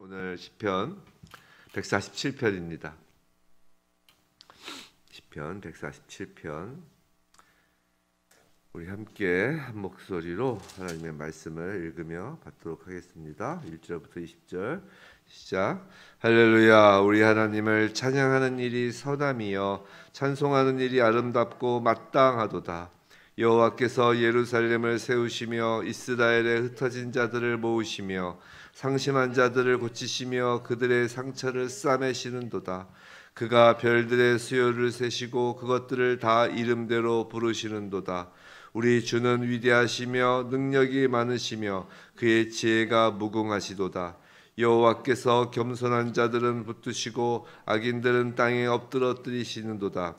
오늘 시편 147편입니다. 시편 147편. 우리 함께 한 목소리로 하나님의 말씀을 읽으며 받도록 하겠습니다. 1절부터 20절 시작. 할렐루야. 우리 하나님을 찬양하는 일이 선함이여 찬송하는 일이 아름답고 마땅하도다. 여호와께서 예루살렘을 세우시며 이스라엘의 흩어진 자들을 모으시며 상심한 자들을 고치시며 그들의 상처를 싸매시는도다. 그가 별들의 수요를 세시고 그것들을 다 이름대로 부르시는도다. 우리 주는 위대하시며 능력이 많으시며 그의 지혜가 무궁하시도다. 여호와께서 겸손한 자들은 붙드시고 악인들은 땅에 엎드러뜨리시는도다.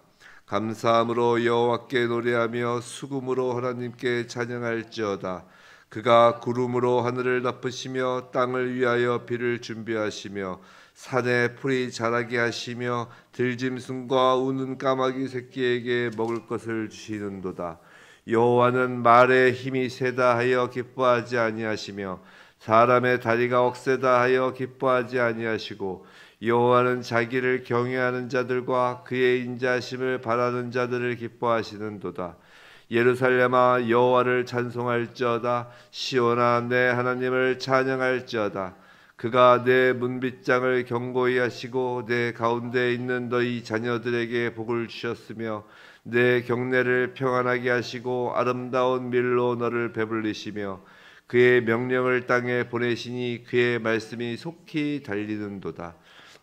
감사함으로 여호와께 노래하며 수금으로 하나님께 찬양할지어다. 그가 구름으로 하늘을 덮으시며 땅을 위하여 비를 준비하시며 산에 풀이 자라게 하시며 들짐승과 우는 까마귀 새끼에게 먹을 것을 주시는도다. 여호와는 말에 힘이 세다 하여 기뻐하지 아니하시며 사람의 다리가 억세다 하여 기뻐하지 아니하시고 여호와는 자기를 경외하는 자들과 그의 인자심을 바라는 자들을 기뻐하시는도다. 예루살렘아 여호와를 찬송할지어다. 시온아 내 하나님을 찬양할지어다. 그가 내 문빗장을 견고히 하시고 내 가운데 있는 너희 자녀들에게 복을 주셨으며 내 경내를 평안하게 하시고 아름다운 밀로 너를 배불리시며 그의 명령을 땅에 보내시니 그의 말씀이 속히 달리는도다.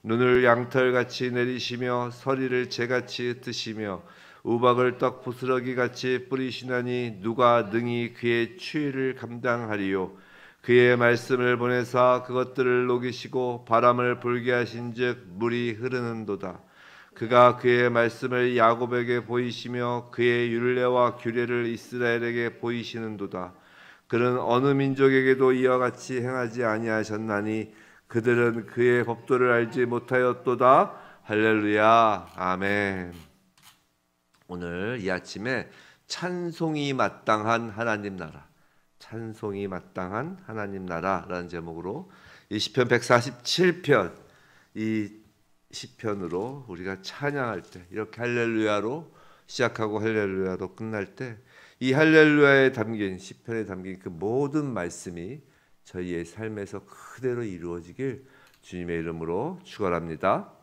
눈을 양털같이 내리시며 서리를 재같이 흩으시며 우박을 떡 부스러기같이 뿌리시나니 누가 능히 그의 추위를 감당하리요. 그의 말씀을 보내사 그것들을 녹이시고 바람을 불게 하신즉 물이 흐르는도다. 그가 그의 말씀을 야곱에게 보이시며 그의 율례와 규례를 이스라엘에게 보이시는도다. 그는 어느 민족에게도 이와 같이 행하지 아니하셨나니 그들은 그의 법도를 알지 못하였도다. 할렐루야. 아멘. 오늘 이 아침에 찬송이 마땅한 하나님 나라, 찬송이 마땅한 하나님 나라라는 제목으로 이 시편 147편 이 시편으로 우리가 찬양할 때 이렇게 할렐루야로 시작하고 할렐루야로 끝날 때 이 할렐루야에 담긴 시편에 담긴 그 모든 말씀이 저희의 삶에서 그대로 이루어지길 주님의 이름으로 축원합니다.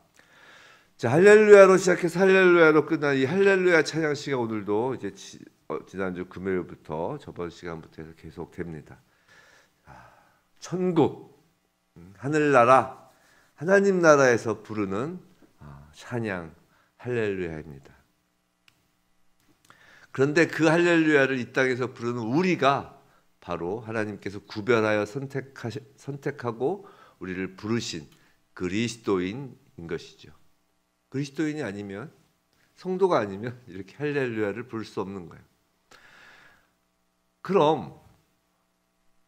자, 할렐루야로 시작해서 할렐루야로 끝난 이 할렐루야 찬양 시간 오늘도 이제 지난주 금요일부터 저번 시간부터 해서 계속됩니다. 천국, 하늘나라, 하나님 나라에서 부르는 찬양 할렐루야입니다. 그런데 그 할렐루야를 이 땅에서 부르는 우리가 바로 하나님께서 구별하여 선택하고 우리를 부르신 그리스도인인 것이죠. 그리스도인이 아니면, 성도가 아니면 이렇게 할렐루야를 부를 수 없는 거예요. 그럼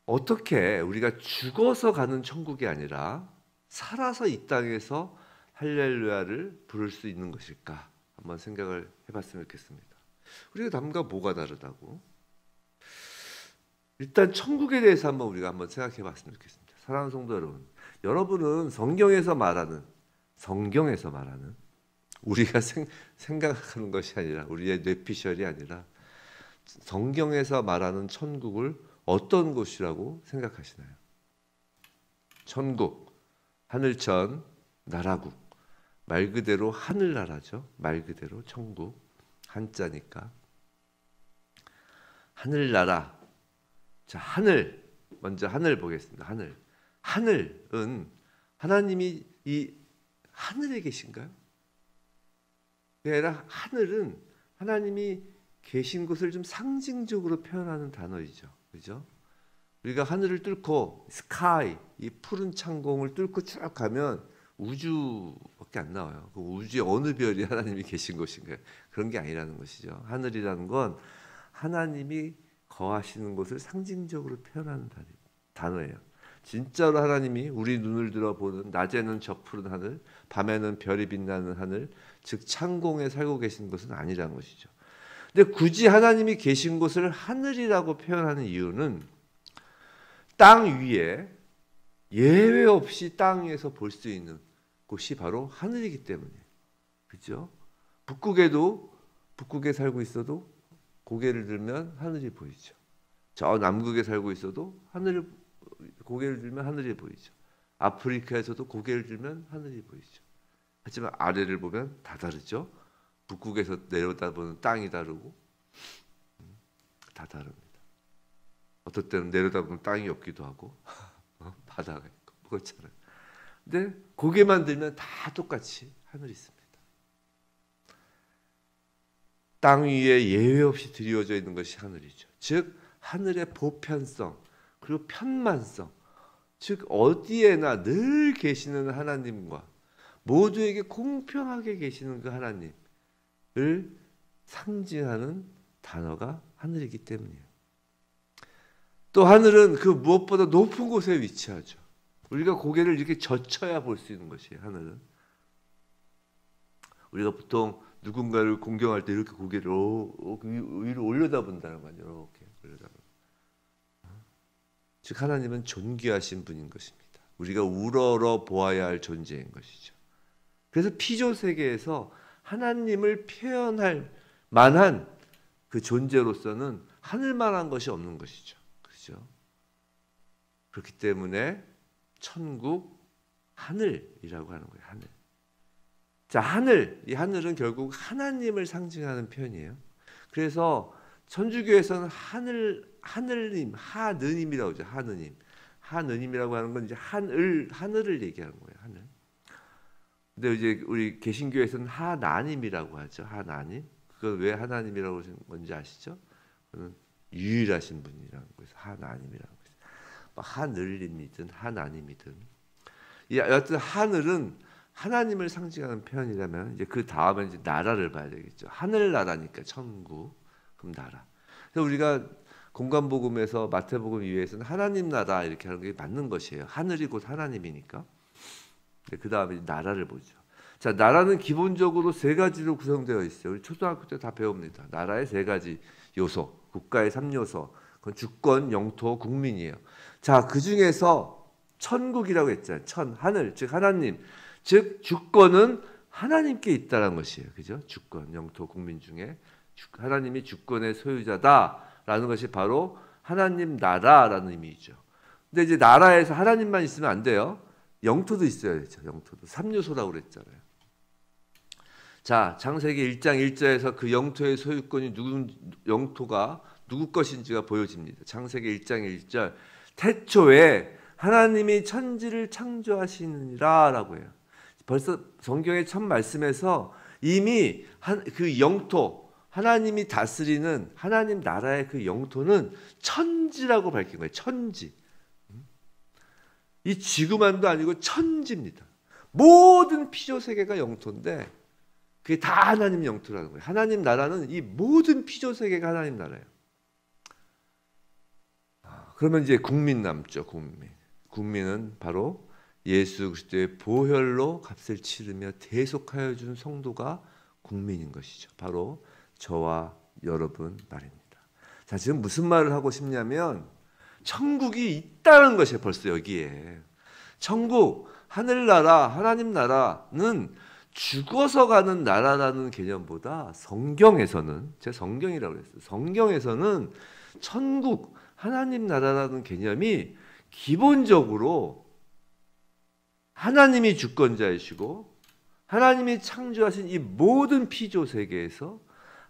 어떻게 우리가 죽어서 가는 천국이 아니라 살아서 이 땅에서 할렐루야를 부를 수 있는 것일까? 한번 생각을 해봤으면 좋겠습니다. 우리가 남과 뭐가 다르다고? 일단 천국에 대해서 우리가 생각해 봤으면 좋겠습니다. 사랑하는 성도 여러분, 여러분은 성경에서 말하는 우리가 생각하는 것이 아니라 우리의 뇌피셜이 아니라 성경에서 말하는 천국을 어떤 곳이라고 생각하시나요? 천국, 하늘천, 나라국, 말 그대로 하늘나라죠. 말 그대로 천국, 한자니까. 하늘나라. 자, 하늘, 먼저 하늘 보겠습니다. 하늘은 하나님이 이 하늘에 계신가요? 그게 아니라 하늘은 하나님이 계신 곳을 좀 상징적으로 표현하는 단어이죠. 그죠? 우리가 하늘을 뚫고 스카이, 이 푸른 창공을 뚫고 쭉 가면 우주밖에 안 나와요. 그 우주의 어느 별이 하나님이 계신 곳인가요? 그런 게 아니라는 것이죠. 하늘이라는 건 하나님이 거하시는 곳을 상징적으로 표현하는 단어예요. 진짜로 하나님이 우리 눈을 들어보는 낮에는 저 푸른 하늘, 밤에는 별이 빛나는 하늘, 즉 창공에 살고 계신 것은 아니라는 것이죠. 근데 굳이 하나님이 계신 곳을 하늘이라고 표현하는 이유는 땅 위에 예외 없이 땅 위에서 볼 수 있는 곳이 바로 하늘이기 때문이에요. 그렇죠? 북극에 살고 있어도 고개를 들면 하늘이 보이죠. 저 남극에 살고 있어도 고개를 들면 하늘이 보이죠. 아프리카에서도 고개를 들면 하늘이 보이죠. 하지만 아래를 보면 다 다르죠. 북극에서 내려다보는 땅이 다르고 다 다릅니다. 어떨 때는 내려다보면 땅이 없기도 하고 바다가 있고 그렇잖아요. 근데 고개만 들면 다 똑같이 하늘이 있습니다. 땅 위에 예외 없이 드리워져 있는 것이 하늘이죠. 즉 하늘의 보편성 그리고 편만성, 즉 어디에나 늘 계시는 하나님과 모두에게 공평하게 계시는 그 하나님을 상징하는 단어가 하늘이기 때문이에요. 또 하늘은 그 무엇보다 높은 곳에 위치하죠. 우리가 고개를 이렇게 젖혀야 볼 수 있는 것이에요. 하늘은 우리가 보통 누군가를 공경할 때 이렇게 고개를 위로 올려다본다는 거죠. 이렇게 올려다본다. 즉 하나님은 존귀하신 분인 것입니다. 우리가 우러러 보아야 할 존재인 것이죠. 그래서 피조 세계에서 하나님을 표현할 만한 그 존재로서는 하늘만한 것이 없는 것이죠. 그렇죠? 그렇기 때문에 천국, 하늘이라고 하는 거예요. 하늘. 자, 이 하늘은 결국 하나님을 상징하는 표현이에요. 그래서 천주교에서는 하느님, 하느님이라고 하죠. 하느님. 하느님이라고 하는 건 이제 하늘을 얘기하는 거예요. 하늘. 근데 이제 우리 개신교에서는 하나님이라고 하죠. 하나님. 그걸 왜 하나님이라고 하는 건지 아시죠? 그는 유일하신 분이라는 거예요. 하나님이라는 거예요. 하늘님이든 하나님이든. 여하튼 하늘은 하나님을 상징하는 표현이라면 이제 그 다음에 이제 나라를 봐야 되겠죠. 하늘나라니까 천국, 그럼 나라. 그래서 우리가 공관복음에서 마태복음 2회에서는 하나님 나라 이렇게 하는 게 맞는 것이에요. 하늘이 곧 하나님이니까. 그 다음에 나라를 보죠. 자, 나라는 기본적으로 세 가지로 구성되어 있어요. 우리 초등학교 때 다 배웁니다. 나라의 세 가지 요소, 국가의 3요소. 그건 주권, 영토, 국민이에요. 자, 그 중에서 천국이라고 했잖아요. 하늘, 즉 하나님. 즉 주권은 하나님께 있다는 것이에요. 그죠? 주권, 영토, 국민 중에 하나님이 주권의 소유자다라는 것이 바로 하나님 나라라는 의미죠. 근데 이제 나라에서 하나님만 있으면 안 돼요. 영토도 있어야 되죠. 영토도 3요소라고 그랬잖아요. 자, 창세기 1장 1절에서 그 영토의 소유권이 영토가 누구 것인지가 보여집니다. 창세기 1장 1절 태초에 하나님이 천지를 창조하시느니라라고 해요. 벌써 성경의 첫 말씀에서 이미 그 영토, 하나님이 다스리는 하나님 나라의 그 영토는 천지라고 밝힌 거예요. 천지. 이 지구만도 아니고 천지입니다. 모든 피조 세계가 영토인데 그게 다 하나님 영토라는 거예요. 하나님 나라는 이 모든 피조 세계가 하나님 나라예요. 그러면 이제 국민 남죠. 국민은 바로 예수 그리스도의 보혈로 값을 치르며 대속하여 준 성도가 국민인 것이죠. 바로 저와 여러분 말입니다. 자, 지금 무슨 말을 하고 싶냐면 천국이 있다는 것이에요. 벌써 여기에. 천국, 하늘나라, 하나님 나라는 죽어서 가는 나라라는 개념보다 성경에서는, 제가 성경이라고 그랬어요. 성경에서는 천국, 하나님 나라라는 개념이 기본적으로 하나님이 주권자이시고 하나님이 창조하신 이 모든 피조 세계에서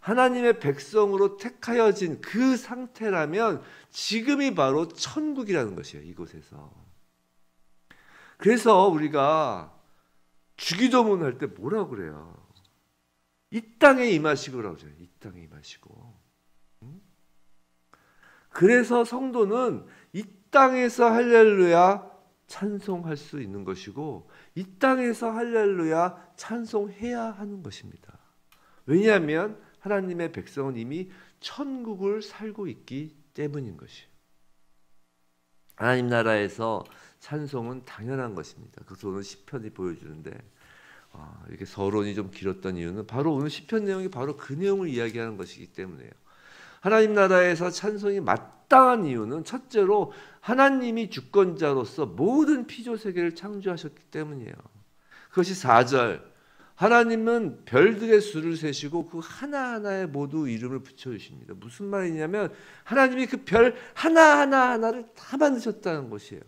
하나님의 백성으로 택하여진 그 상태라면 지금이 바로 천국이라는 것이에요. 이곳에서. 그래서 우리가 주기도문 할 때 뭐라고 그래요? 이 땅에 임하시고라고 하죠. 이 땅에 임하시고. 그래서 성도는 이 땅에서 할렐루야 찬송할 수 있는 것이고 이 땅에서 할렐루야 찬송해야 하는 것입니다. 왜냐하면 하나님의 백성은 이미 천국을 살고 있기 때문인 것이에요. 하나님 나라에서 찬송은 당연한 것입니다. 그래서 오늘 시편이 보여주는데 이렇게 서론이 좀 길었던 이유는 바로 오늘 시편 내용이 바로 그 내용을 이야기하는 것이기 때문에요. 하나님 나라에서 찬송이 마땅한 이유는 첫째로 하나님이 주권자로서 모든 피조 세계를 창조하셨기 때문이에요. 그것이 4절. 하나님은 별들의 수를 세시고 그 하나하나에 모두 이름을 붙여주십니다. 무슨 말이냐면 하나님이 그 별 하나하나를 다 만드셨다는 것이에요.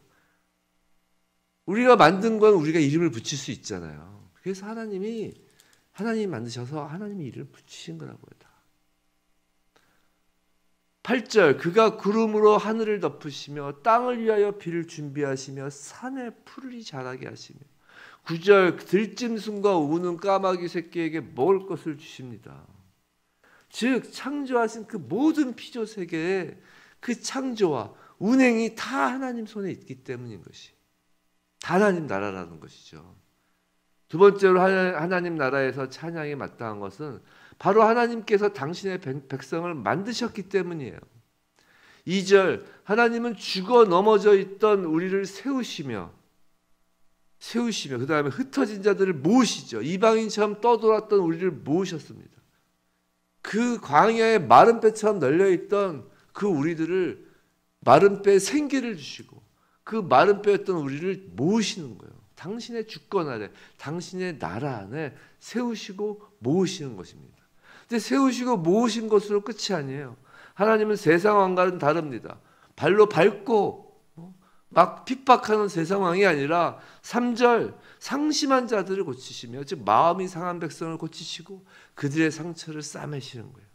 우리가 만든 건 우리가 이름을 붙일 수 있잖아요. 그래서 하나님이 만드셔서 하나님이 이름을 붙이신 거라고요. 다. 8절. 그가 구름으로 하늘을 덮으시며 땅을 위하여 비를 준비하시며 산에 풀이 자라게 하시며 9절. 들짐승과 우는 까마귀 새끼에게 먹을 것을 주십니다. 즉 창조하신 그 모든 피조 세계의 그 창조와 운행이 다 하나님 손에 있기 때문인 것이 다 하나님 나라라는 것이죠. 두 번째로 하나님 나라에서 찬양이 마땅한 것은 바로 하나님께서 당신의 백성을 만드셨기 때문이에요. 2절. 하나님은 죽어 넘어져 있던 우리를 세우시며 그 다음에 흩어진 자들을 모으시죠. 이방인처럼 떠돌았던 우리를 모으셨습니다. 그 광야에 마른 뼈처럼 널려있던 그 우리들을 마른 뼈에 생기를 주시고 그 마른 뼈였던 우리를 모으시는 거예요. 당신의 주권 아래, 당신의 나라 안에 세우시고 모으시는 것입니다. 근데 세우시고 모으신 것으로 끝이 아니에요. 하나님은 세상 왕과는 다릅니다. 발로 밟고 막 핍박하는 세상 왕이 아니라 3절. 상심한 자들을 고치시며 즉 마음이 상한 백성을 고치시고 그들의 상처를 싸매시는 거예요.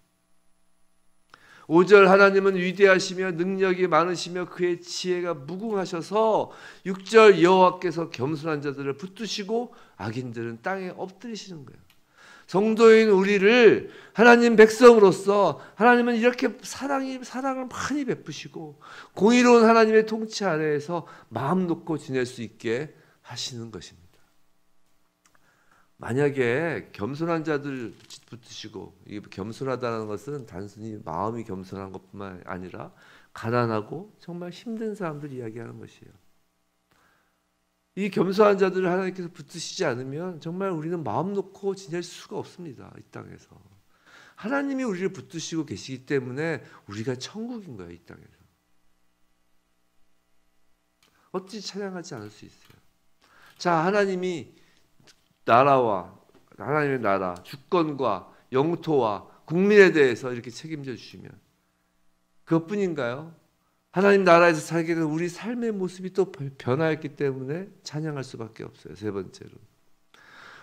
5절. 하나님은 위대하시며 능력이 많으시며 그의 지혜가 무궁하셔서 6절. 여호와께서 겸손한 자들을 붙드시고 악인들은 땅에 엎드리시는 거예요. 성도인 우리를 하나님 백성으로서 하나님은 이렇게 사랑을 많이 베푸시고 공의로운 하나님의 통치 아래에서 마음 놓고 지낼 수 있게 하시는 것입니다. 만약에 겸손한 자들 붙드시고, 이게 겸손하다는 것은 단순히 마음이 겸손한 것뿐만 아니라 가난하고 정말 힘든 사람들 이야기하는 것이에요. 이 겸손한 자들을 하나님께서 붙드시지 않으면 정말 우리는 마음 놓고 지낼 수가 없습니다. 이 땅에서. 하나님이 우리를 붙드시고 계시기 때문에 우리가 천국인 거예요. 이 땅에서. 어찌 찬양하지 않을 수 있어요. 자, 하나님이 하나님의 나라, 주권과 영토와 국민에 대해서 이렇게 책임져 주시면 그것뿐인가요? 하나님 나라에서 살게 된 우리 삶의 모습이 또 변화했기 때문에 찬양할 수밖에 없어요. 세 번째로,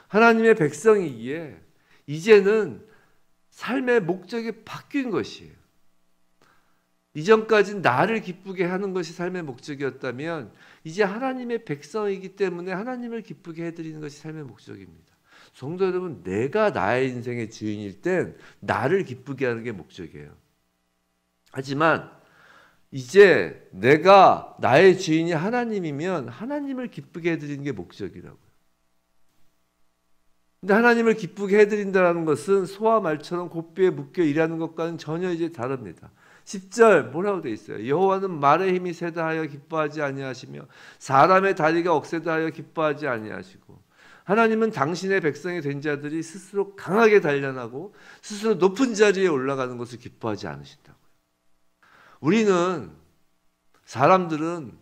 하나님의 백성이기에 이제는 삶의 목적이 바뀐 것이에요. 이전까지는 나를 기쁘게 하는 것이 삶의 목적이었다면 이제 하나님의 백성이기 때문에 하나님을 기쁘게 해드리는 것이 삶의 목적입니다. 성도 여러분, 내가 나의 인생의 주인일 땐 나를 기쁘게 하는 게 목적이에요. 하지만 이제 내가 나의 주인이 하나님이면 하나님을 기쁘게 해드리는 게 목적이라고요. 근데 하나님을 기쁘게 해드린다는 것은 소와 말처럼 곱비에 묶여 일하는 것과는 전혀 이제 다릅니다. 10절 뭐라고 돼 있어요? 여호와는 말의 힘이 세다 하여 기뻐하지 아니하시며 사람의 다리가 억세다 하여 기뻐하지 아니하시고, 하나님은 당신의 백성이 된 자들이 스스로 강하게 단련하고 스스로 높은 자리에 올라가는 것을 기뻐하지 않으신다고요. 우리는 사람들은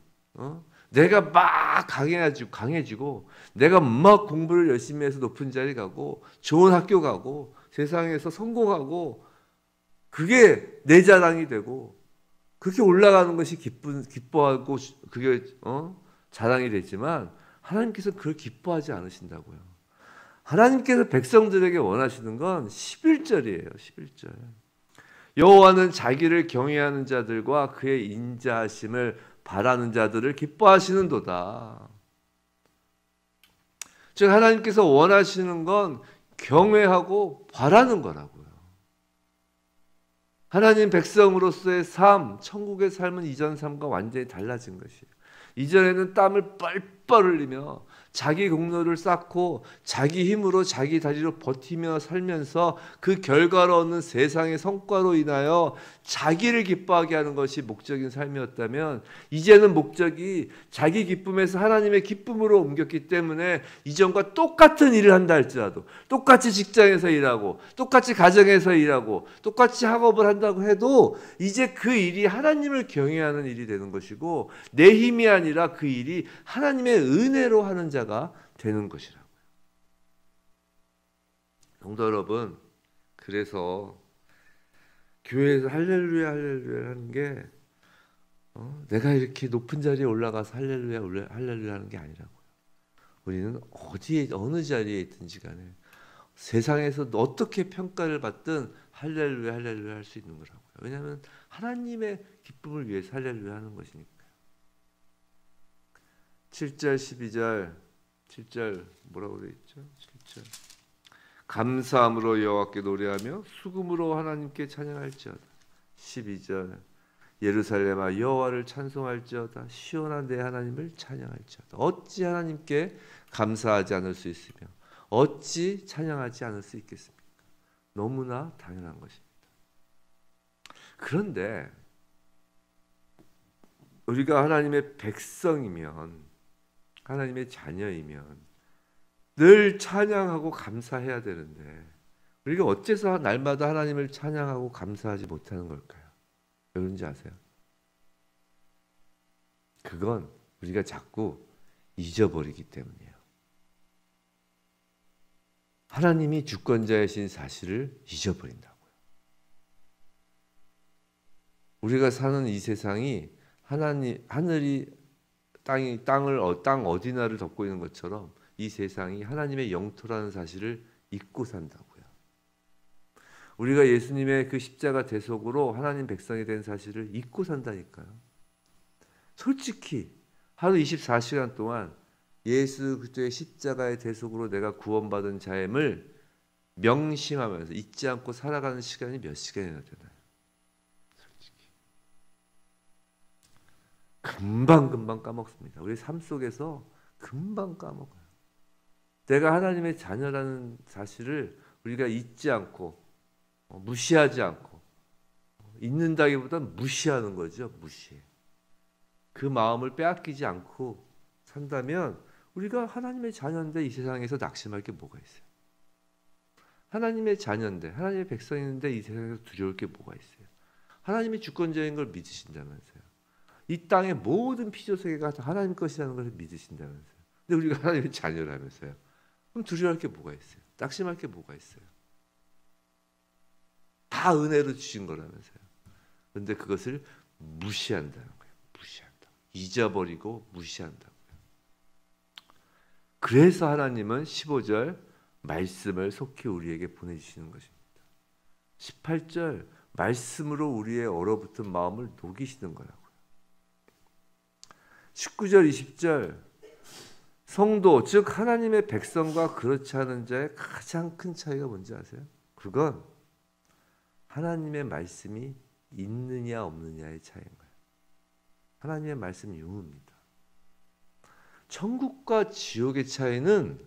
내가 막 강해지고 내가 막 공부를 열심히 해서 높은 자리 가고 좋은 학교 가고 세상에서 성공하고 그게 내 자랑이 되고 그렇게 올라가는 것이 기뻐하고 그게 자랑이 되지만 하나님께서 그걸 기뻐하지 않으신다고요. 하나님께서 백성들에게 원하시는 건 11절이에요. 11절. 여호와는 자기를 경외하는 자들과 그의 인자하심을 바라는 자들을 기뻐하시는도다. 즉 하나님께서 원하시는 건 경외하고 바라는 거라고요. 하나님 백성으로서의 삶, 천국의 삶은 이전 삶과 완전히 달라진 것이에요. 이전에는 땀을 핏발 흘리며 자기 공로를 쌓고 자기 힘으로 자기 다리로 버티며 살면서 그 결과로 얻는 세상의 성과로 인하여 자기를 기뻐하게 하는 것이 목적인 삶이었다면, 이제는 목적이 자기 기쁨에서 하나님의 기쁨으로 옮겼기 때문에 이전과 똑같은 일을 한다 할지라도, 똑같이 직장에서 일하고 똑같이 가정에서 일하고 똑같이 학업을 한다고 해도 이제 그 일이 하나님을 경외하는 일이 되는 것이고, 내 힘이 아니라 그 일이 하나님의 은혜로 하는 자가 되는 것이라고요. 성도 여러분, 그래서 교회에서 할렐루야 할렐루야 하는 게 내가 이렇게 높은 자리에 올라가서 할렐루야 할렐루야 하는 게 아니라고요. 우리는 어디에 어느 자리에 있든지 간에 세상에서 어떻게 평가를 받든 할렐루야 할렐루야 할 수 있는 거라고요. 왜냐하면 하나님의 기쁨을 위해서 할렐루야 하는 것이니까요. 7절 12절 7절 뭐라고 되어 있죠? 7절 감사함으로 여호와께 노래하며 수금으로 하나님께 찬양할지어다. 12절 예루살렘아 여호와를 찬송할지어다. 시온아 내 하나님을 찬양할지어다. 어찌 하나님께 감사하지 않을 수 있으며 어찌 찬양하지 않을 수 있겠습니까? 너무나 당연한 것입니다. 그런데 우리가 하나님의 백성이면, 하나님의 자녀이면 늘 찬양하고 감사해야 되는데 우리가 어째서 날마다 하나님을 찬양하고 감사하지 못하는 걸까요? 왜 그런지 아세요? 그건 우리가 자꾸 잊어버리기 때문이에요. 하나님이 주권자이신 사실을 잊어버린다고요. 우리가 사는 이 세상이 하늘이 땅 어디나를 덮고 있는 것처럼 이 세상이 하나님의 영토라는 사실을 잊고 산다고요. 우리가 예수님의 그 십자가 대속으로 하나님 백성이 된 사실을 잊고 산다니까요. 솔직히 하루 24시간 동안 예수 그리스도의 십자가의 대속으로 내가 구원받은 자임을 명심하면서 잊지 않고 살아가는 시간이 몇 시간이나 되나요? 솔직히 금방 까먹습니다. 우리 삶 속에서 금방 까먹어요. 내가 하나님의 자녀라는 사실을 우리가 잊지 않고 무시하지 않고, 잊는다기보다는 무시하는 거죠. 무시해. 그 마음을 빼앗기지 않고 산다면 우리가 하나님의 자녀인데 이 세상에서 낙심할 게 뭐가 있어요? 하나님의 자녀인데, 하나님의 백성인데 이 세상에서 두려울 게 뭐가 있어요? 하나님이 주권자인 걸 믿으신다면서요. 이 땅의 모든 피조세계가 다 하나님 것이라는 것을 믿으신다면서요. 근데 우리가 하나님의 자녀라면서요. 그럼 두려워할 게 뭐가 있어요? 낙심할 게 뭐가 있어요? 다 은혜로 주신 거라면서요. 그런데 그것을 무시한다는 거예요. 무시한다. 잊어버리고 무시한다고요. 그래서 하나님은 15절 말씀을 속히 우리에게 보내주시는 것입니다. 18절 말씀으로 우리의 얼어붙은 마음을 녹이시는 거라고요. 19절 20절 성도 즉 하나님의 백성과 그렇지 않은 자의 가장 큰 차이가 뭔지 아세요? 그건 하나님의 말씀이 있느냐 없느냐의 차이인 거예요. 하나님의 말씀이 유무입니다. 천국과 지옥의 차이는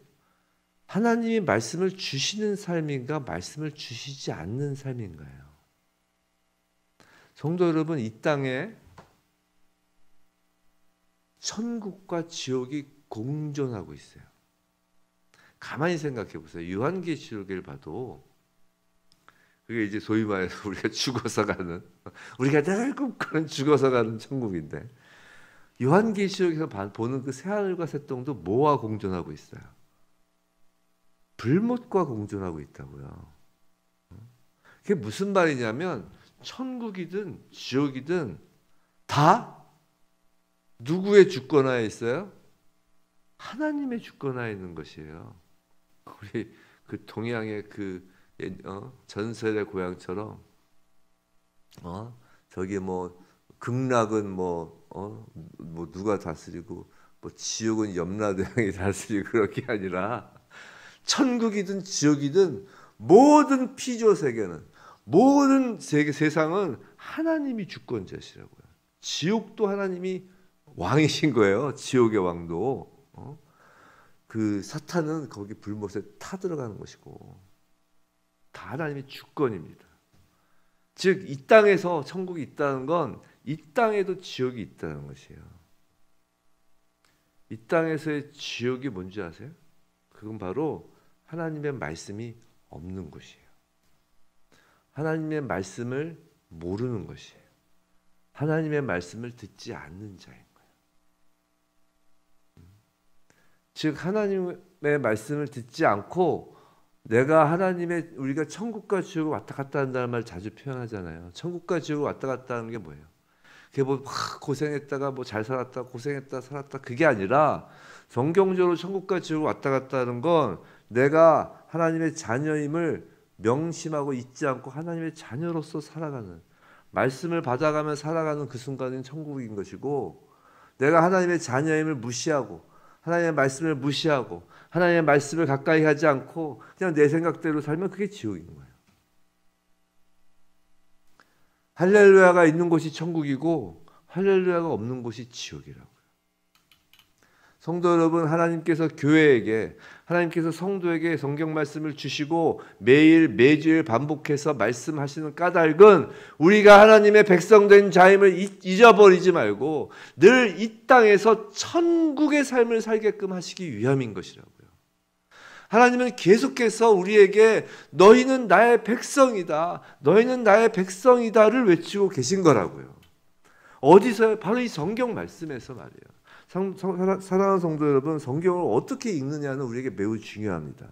하나님이 말씀을 주시는 삶인가 말씀을 주시지 않는 삶인가요? 성도 여러분, 이 땅에 천국과 지옥이 공존하고 있어요. 가만히 생각해 보세요. 요한계시록을 봐도 그게 이제 소위 말해서 우리가 죽어서 가는, 우리가 늘 꿈꾸는 죽어서 가는 천국인데, 요한계시록에서 보는 그 새하늘과 새 땅도 뭐와 공존하고 있어요? 불못과 공존하고 있다고요. 그게 무슨 말이냐면 천국이든 지옥이든 다 누구의 주권하에 있어요? 하나님의 주권하에 있는 것이에요. 우리 그 동양의 그 전설의 고향처럼 저기 뭐 극락은 뭐 누가 다스리고 뭐 지옥은 염라대왕이 다스리고 그렇게 아니라 천국이든 지옥이든 모든 피조 세계는, 모든 세상은 하나님이 주권자시라고요. 지옥도 하나님이 왕이신 거예요. 지옥의 왕도. 그 사탄은 거기 불못에 타 들어가는 것이고 다 하나님의 주권입니다. 즉 이 땅에서 천국이 있다는 건 이 땅에도 지옥이 있다는 것이에요. 이 땅에서의 지옥이 뭔지 아세요? 그건 바로 하나님의 말씀이 없는 곳이에요. 하나님의 말씀을 모르는 것이에요. 하나님의 말씀을 듣지 않는 자인 거예요. 즉 하나님의 말씀을 듣지 않고 내가 하나님의 우리가 천국과 지옥을 왔다 갔다 한다는 말 자주 표현하잖아요. 천국과 지옥을 왔다 갔다 하는 게 뭐예요? 그게 뭐 고생했다가 뭐 잘 살았다 고생했다 살았다 그게 아니라 성경적으로 천국과 지옥을 왔다 갔다 하는 건 내가 하나님의 자녀임을 명심하고 잊지 않고 하나님의 자녀로서 살아가는 말씀을 받아가며 살아가는 그 순간은 천국인 것이고 내가 하나님의 자녀임을 무시하고 하나님의 말씀을 무시하고 하나님의 말씀을 가까이 하지 않고 그냥 내 생각대로 살면 그게 지옥인 거예요. 할렐루야가 있는 곳이 천국이고 할렐루야가 없는 곳이 지옥이라고요. 성도 여러분, 하나님께서 교회에게 하나님께서 성도에게 성경 말씀을 주시고 매일 매주일 반복해서 말씀하시는 까닭은 우리가 하나님의 백성된 자임을 잊어버리지 말고 늘 이 땅에서 천국의 삶을 살게끔 하시기 위함인 것이라고요. 하나님은 계속해서 우리에게 너희는 나의 백성이다, 너희는 나의 백성이다를 외치고 계신 거라고요. 어디서요? 바로 이 성경 말씀에서 말이에요. 사랑하는 성도 여러분, 성경을 어떻게 읽느냐는 우리에게 매우 중요합니다.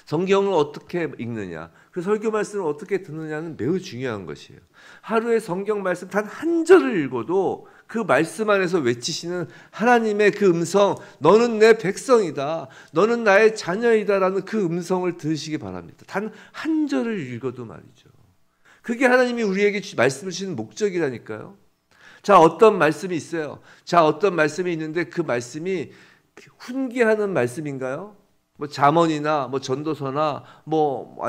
성경을 어떻게 읽느냐, 그 설교 말씀을 어떻게 듣느냐는 매우 중요한 것이에요. 하루에 성경 말씀 단 한 절을 읽어도 그 말씀 안에서 외치시는 하나님의 그 음성, 너는 내 백성이다, 너는 나의 자녀이다라는 그 음성을 들으시기 바랍니다. 단 한 절을 읽어도 말이죠. 그게 하나님이 우리에게 말씀을 주시는 목적이라니까요. 자, 어떤 말씀이 있어요. 자, 어떤 말씀이 있는데 그 말씀이 훈계하는 말씀인가요? 뭐 잠언이나 뭐 전도서나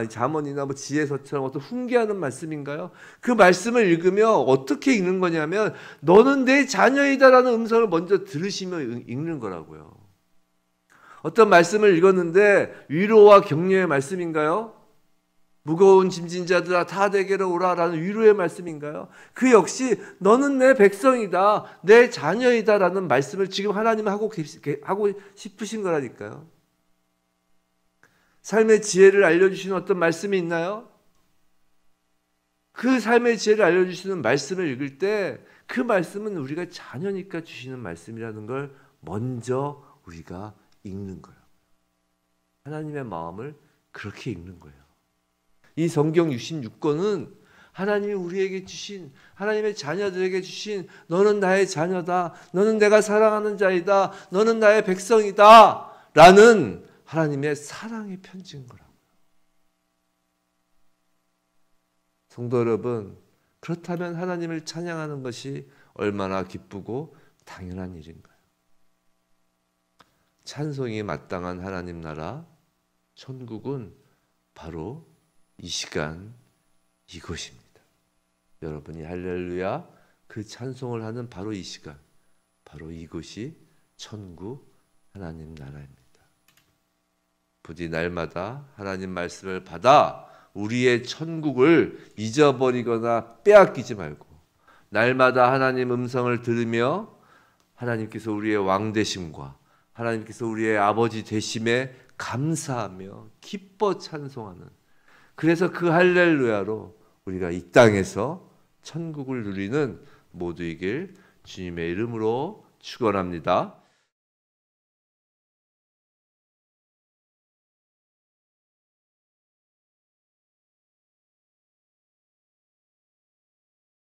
잠언이나 뭐 지혜서처럼 어떤 훈계하는 말씀인가요? 그 말씀을 읽으며 어떻게 읽는 거냐면 너는 내 자녀이다라는 음성을 먼저 들으시며 읽는 거라고요. 어떤 말씀을 읽었는데 위로와 격려의 말씀인가요? 무거운 짐진 자들아 다 내게로 오라라는 위로의 말씀인가요? 그 역시 너는 내 백성이다, 내 자녀이다라는 말씀을 지금 하나님은 하고 싶으신 거라니까요. 삶의 지혜를 알려주시는 어떤 말씀이 있나요? 그 삶의 지혜를 알려주시는 말씀을 읽을 때 그 말씀은 우리가 자녀니까 주시는 말씀이라는 걸 먼저 우리가 읽는 거예요. 하나님의 마음을 그렇게 읽는 거예요. 이 성경 66권은 하나님이 우리에게 주신, 하나님의 자녀들에게 주신 너는 나의 자녀다, 너는 내가 사랑하는 자이다, 너는 나의 백성이다 라는 하나님의 사랑의 편지인 거라고요. 성도 여러분, 그렇다면 하나님을 찬양하는 것이 얼마나 기쁘고 당연한 일인가요? 찬송이 마땅한 하나님 나라, 천국은 바로 이 시간 이곳입니다. 여러분이 할렐루야 그 찬송을 하는 바로 이 시간, 바로 이곳이 천국 하나님 나라입니다. 부디 날마다 하나님 말씀을 받아 우리의 천국을 잊어버리거나 빼앗기지 말고 날마다 하나님 음성을 들으며 하나님께서 우리의 왕 되심과 하나님께서 우리의 아버지 되심에 감사하며 기뻐 찬송하는, 그래서 그 할렐루야로 우리가 이 땅에서 천국을 누리는 모두이길 주님의 이름으로 축원합니다.